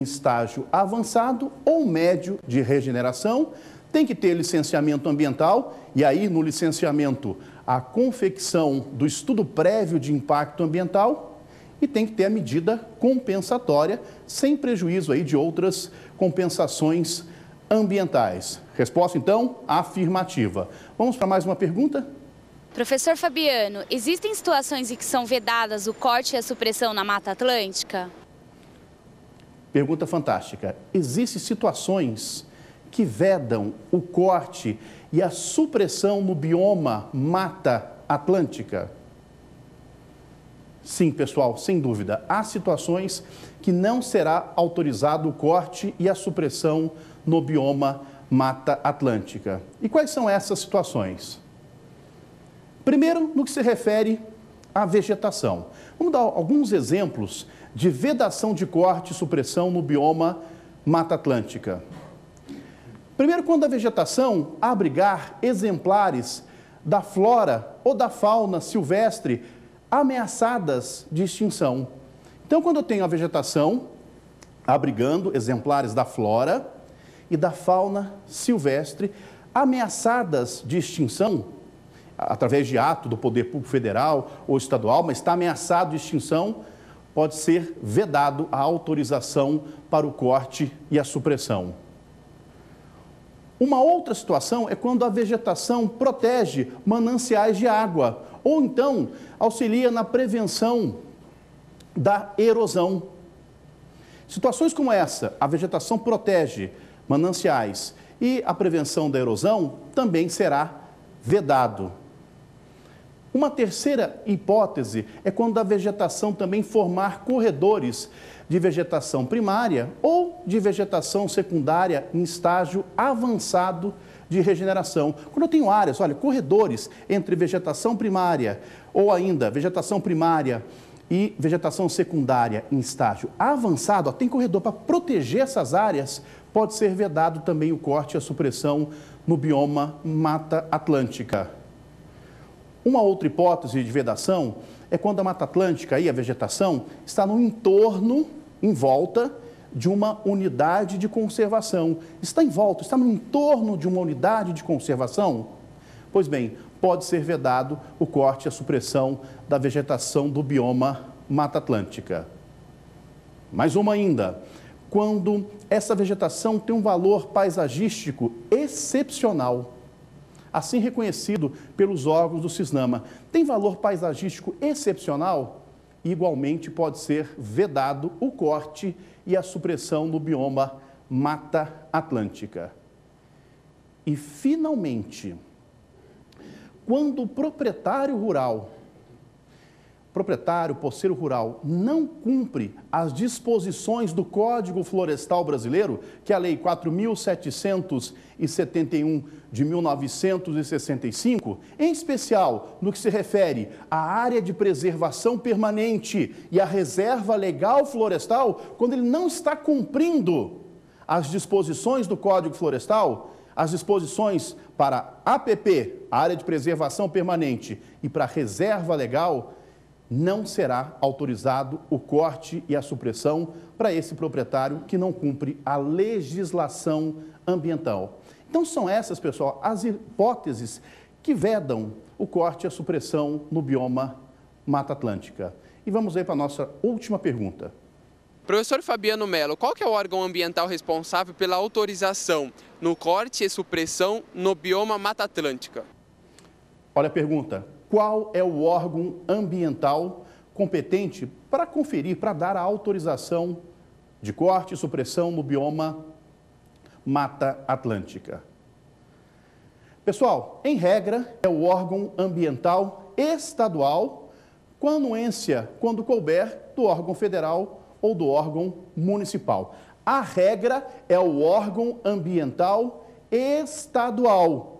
estágio avançado ou médio de regeneração, tem que ter licenciamento ambiental e aí no licenciamento a confecção do estudo prévio de impacto ambiental e tem que ter a medida compensatória sem prejuízo aí de outras compensações ambientais. Resposta então afirmativa. Vamos para mais uma pergunta? Professor Fabiano, existem situações em que são vedadas o corte e a supressão na Mata Atlântica? Pergunta fantástica. Existem situações que vedam o corte e a supressão no bioma Mata Atlântica? Sim, pessoal, sem dúvida. Há situações que não será autorizado o corte e a supressão no bioma Mata Atlântica. E quais são essas situações? Primeiro, no que se refere à vegetação. Vamos dar alguns exemplos de vedação de corte e supressão no bioma Mata Atlântica. Primeiro, quando a vegetação abrigar exemplares da flora ou da fauna silvestre ameaçadas de extinção. Então, quando eu tenho a vegetação abrigando exemplares da flora e da fauna silvestre ameaçadas de extinção, através de ato do Poder Público Federal ou estadual, mas está ameaçado de extinção, pode ser vedado a autorização para o corte e a supressão. Uma outra situação é quando a vegetação protege mananciais de água ou então auxilia na prevenção da erosão. Situações como essa, a vegetação protege mananciais e a prevenção da erosão também será vedado. Uma terceira hipótese é quando a vegetação também formar corredores de vegetação primária ou de vegetação secundária em estágio avançado de regeneração. Quando eu tenho áreas, olha, corredores entre vegetação primária ou ainda vegetação primária e vegetação secundária em estágio avançado, ó, tem corredor para proteger essas áreas, pode ser vedado também o corte e a supressão no bioma Mata Atlântica. Uma outra hipótese de vedação é quando a Mata Atlântica e a vegetação está no entorno, em volta de uma unidade de conservação. Está em volta, está no entorno de uma unidade de conservação? Pois bem, pode ser vedado o corte e a supressão da vegetação do bioma Mata Atlântica. Mais uma ainda, quando essa vegetação tem um valor paisagístico excepcional, assim reconhecido pelos órgãos do CISNAMA, tem valor paisagístico excepcional, igualmente pode ser vedado o corte e a supressão no bioma Mata Atlântica. E, finalmente, quando o proprietário rural, poceiro rural, não cumpre as disposições do Código Florestal Brasileiro, que é a Lei 4.771 de 1965, em especial no que se refere à área de preservação permanente e à reserva legal florestal, quando ele não está cumprindo as disposições do Código Florestal, as disposições para APP, área de preservação permanente, e para reserva legal, não será autorizado o corte e a supressão para esse proprietário que não cumpre a legislação ambiental. Então, são essas, pessoal, as hipóteses que vedam o corte e a supressão no bioma Mata Atlântica. E vamos aí para a nossa última pergunta. Professor Fabiano Mello, qual que é o órgão ambiental responsável pela autorização no corte e supressão no bioma Mata Atlântica? Olha a pergunta. Qual é o órgão ambiental competente para conferir, para dar a autorização de corte e supressão no bioma Mata Atlântica? Pessoal, em regra, é o órgão ambiental estadual, com anuência, quando couber, do órgão federal ou do órgão municipal. A regra é o órgão ambiental estadual.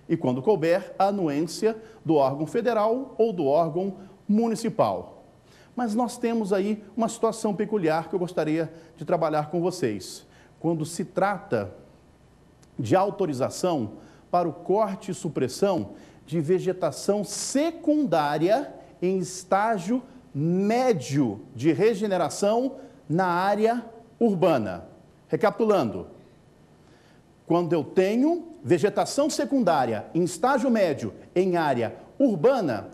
E quando couber, a anuência do órgão federal ou do órgão municipal. Mas nós temos aí uma situação peculiar que eu gostaria de trabalhar com vocês. Quando se trata de autorização para o corte e supressão de vegetação secundária em estágio médio de regeneração na área urbana. Recapitulando, quando eu tenho vegetação secundária em estágio médio em área urbana,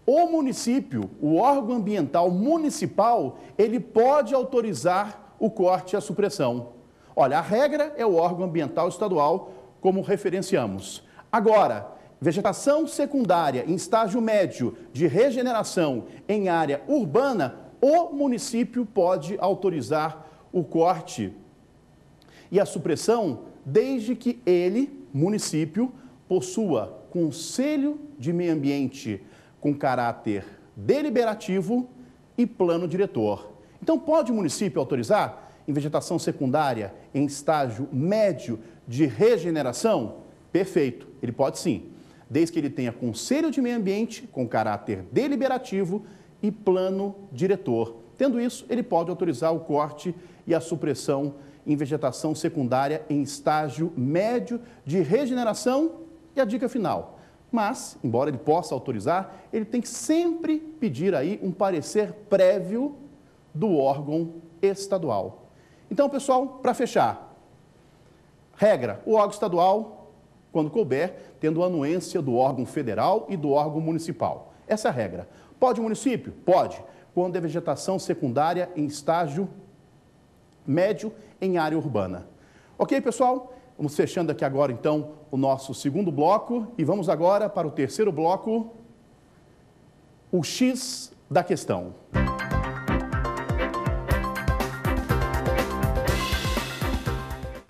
o município, o órgão ambiental municipal, ele pode autorizar o corte e a supressão. Olha, a regra é o órgão ambiental estadual, como referenciamos. Agora, vegetação secundária em estágio médio de regeneração em área urbana, o município pode autorizar o corte e a supressão, desde que ele, município, possua conselho de meio ambiente com caráter deliberativo e plano diretor. Então, pode o município autorizar em vegetação secundária em estágio médio de regeneração? Perfeito, ele pode sim, desde que ele tenha conselho de meio ambiente com caráter deliberativo e plano diretor. Tendo isso, ele pode autorizar o corte e a supressão em vegetação secundária em estágio médio de regeneração. E a dica final, mas, embora ele possa autorizar, ele tem que sempre pedir aí um parecer prévio do órgão estadual. Então, pessoal, para fechar, regra, o órgão estadual, quando couber, tendo anuência do órgão federal e do órgão municipal. Essa é a regra. Pode o município? Pode, quando é vegetação secundária em estágio médio em área urbana. Ok, pessoal? Vamos fechando aqui agora, então, o nosso segundo bloco e vamos agora para o terceiro bloco, o X da questão.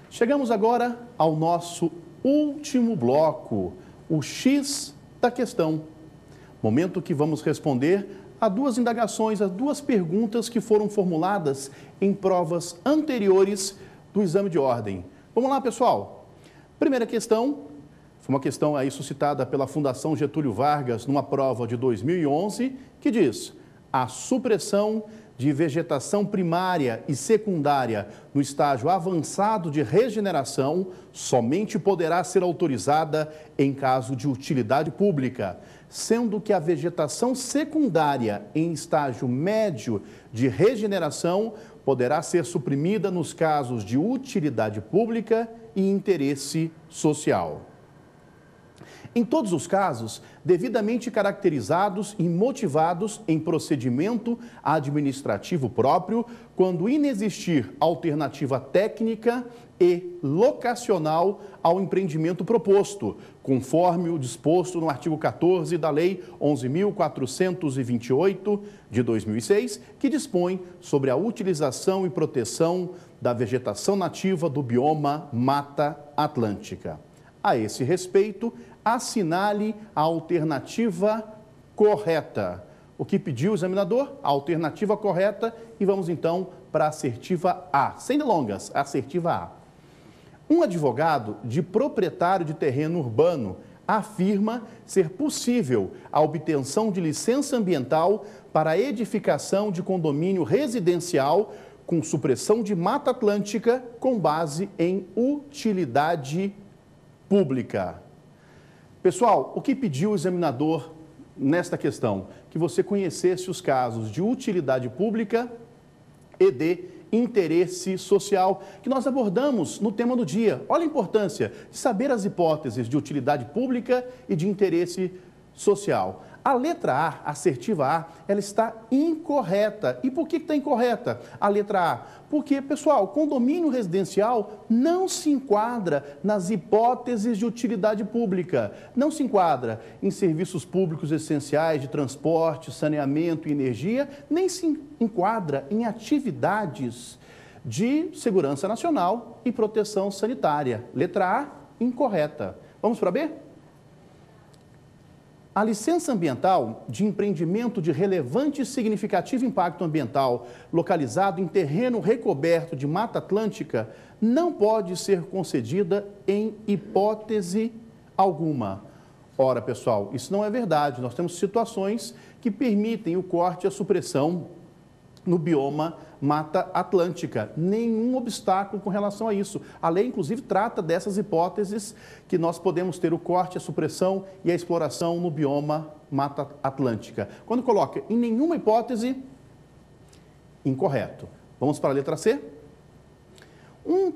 Chegamos agora ao nosso último bloco, o X da questão. Momento que vamos responder a duas indagações, a duas perguntas que foram formuladas em provas anteriores do exame de ordem. Vamos lá, pessoal. Primeira questão, foi uma questão aí suscitada pela Fundação Getúlio Vargas numa prova de 2011, que diz: a supressão de vegetação primária e secundária no estágio avançado de regeneração somente poderá ser autorizada em caso de utilidade pública, sendo que a vegetação secundária em estágio médio de regeneração poderá ser suprimida nos casos de utilidade pública e interesse social. Em todos os casos, devidamente caracterizados e motivados em procedimento administrativo próprio, quando inexistir alternativa técnica e locacional ao empreendimento proposto, conforme o disposto no artigo 14 da Lei 11.428 de 2006, que dispõe sobre a utilização e proteção da vegetação nativa do bioma Mata Atlântica. A esse respeito, assinale a alternativa correta. O que pediu o examinador? A alternativa correta. E vamos então para a assertiva A. Sem delongas, a assertiva A. Um advogado de proprietário de terreno urbano afirma ser possível a obtenção de licença ambiental para a edificação de condomínio residencial com supressão de Mata Atlântica com base em utilidade pública. Pessoal, o que pediu o examinador nesta questão? Que você conhecesse os casos de utilidade pública e de interesse social, que nós abordamos no tema do dia. Olha a importância de saber as hipóteses de utilidade pública e de interesse social. A letra A, a assertiva A, ela está incorreta. E por que está incorreta a letra A? Porque, pessoal, condomínio residencial não se enquadra nas hipóteses de utilidade pública. Não se enquadra em serviços públicos essenciais de transporte, saneamento e energia, nem se enquadra em atividades de segurança nacional e proteção sanitária. Letra A, incorreta. Vamos para B? A licença ambiental de empreendimento de relevante e significativo impacto ambiental localizado em terreno recoberto de Mata Atlântica não pode ser concedida em hipótese alguma. Ora, pessoal, isso não é verdade. Nós temos situações que permitem o corte e a supressão no bioma Mata Atlântica. Nenhum obstáculo com relação a isso. A lei, inclusive, trata dessas hipóteses que nós podemos ter o corte, a supressão e a exploração no bioma Mata Atlântica. Quando coloca em nenhuma hipótese, incorreto. Vamos para a letra C? Um